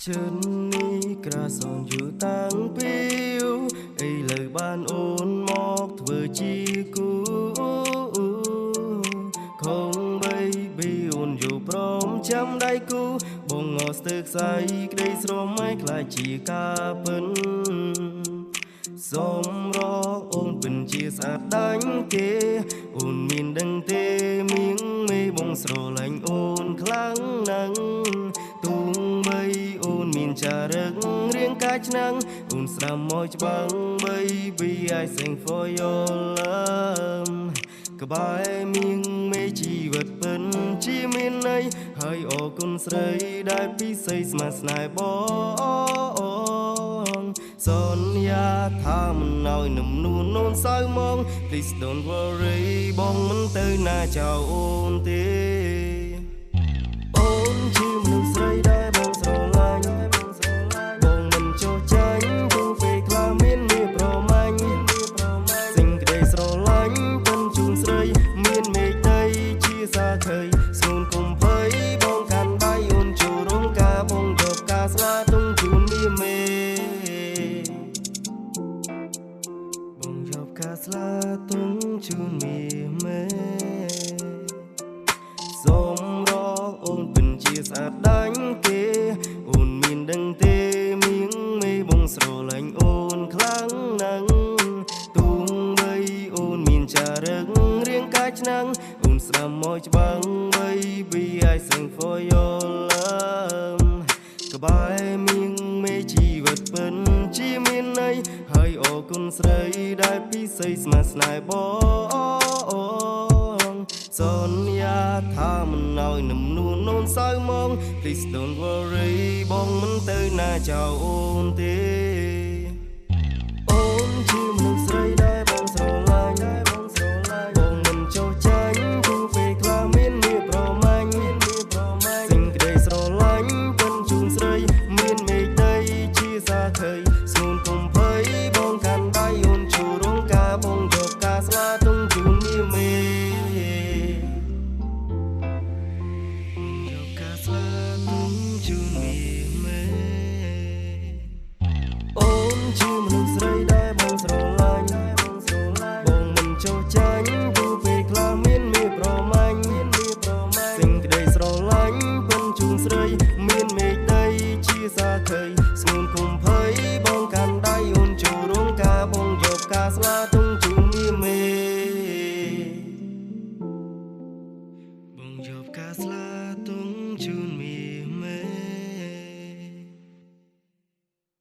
chân ni cả son dù tăng piu ấy lời ban ôn mọc vừa chi cú không bay bi ôn dù prom chăm đai cú bông ngọt tức say cây sro mai lại chỉ ca phân xóm ro ôn bình chia sạt đánh kê ôn miền đằng tê miếng mây bông sro lạnh ôn khlang nắng tung bay ôn miền trà rừng riêng cá nắng ôn sàm môi băng bay bi ai sing for your love ក្បែរមៀងមេជីវិតពិនជាមានន័យហើយអរគុណស្រីដែលពិសេសស្មាស្នេហ៍បងសន្យាថាមិនឲ្យនំនួននូនសៅមក Please don't worry បងមិនទៅណាចោលអូនទេអូនជាមនុស្សស្រីដែលបងស្រឡាញ់បងមិនចោះចាញ់ព្រោះពេលខ្លះមានមេប្រមាញ់សេចក្តីស្រឡាញ់ពិនជូនស្រីមានមេឃដីជាសាខើយស្នូនគុំភ័យបងកាន់ដៃអូនចូលរោងការបងយកការស្លាទុំជូនមាមេបងយកការស្លាទុំជូនមាមេសូមរកអូនពិនជាស្អាតដាញ់គេអូនមានដឹងទេមៀងមេបងស្រឡាញ់អូនខ្លាំងណាស់ទូងបីអូនមានចារឹករៀងកាយឆ្នាំងអូនស្ដាំមកច្បាំង Baby I sing for your love ក្បែរមៀងមេជីវិតពិនជាមានន័យហើយអរគុណស្រីដែលពិសេសស្មាស្នេហ៍បងសន្យាថាមិនឲ្យនំនួននូនសៅមក Please don't worry បងមិនទៅណាចោលអូនទេអូនជាមនុស្សស្រីដែលបងស្រឡាញ់បងមិនចោះចាញ់ព្រោះពេលខ្លះមានមេប្រមាញ់សេចក្តីស្រឡាញ់ពិនជូនស្រីមានមេឃដីជាសាខើយស្នូនគុំភ័យបងកាន់ដៃអូនចូលរោងការបងយកការស្លាទុំជូនមាមេយកការស្លាទុំជូនមាមេអូនជាមនុស្សស្រីដែលបងស្រឡាញ់បងមិនចោះចាញ់ព្រោះពេលខ្លះមានមេប្រមាញ់សេចក្តីស្រឡាញ់ពិនជូនស្រីមានមេឃដីជាសាខើយស្ងួនគុំភ័យបងកាន់ដៃអូនចូលរោងការបងយកការស្លាទុំជូនមាមេបងយកការស្លាទុំជូនមា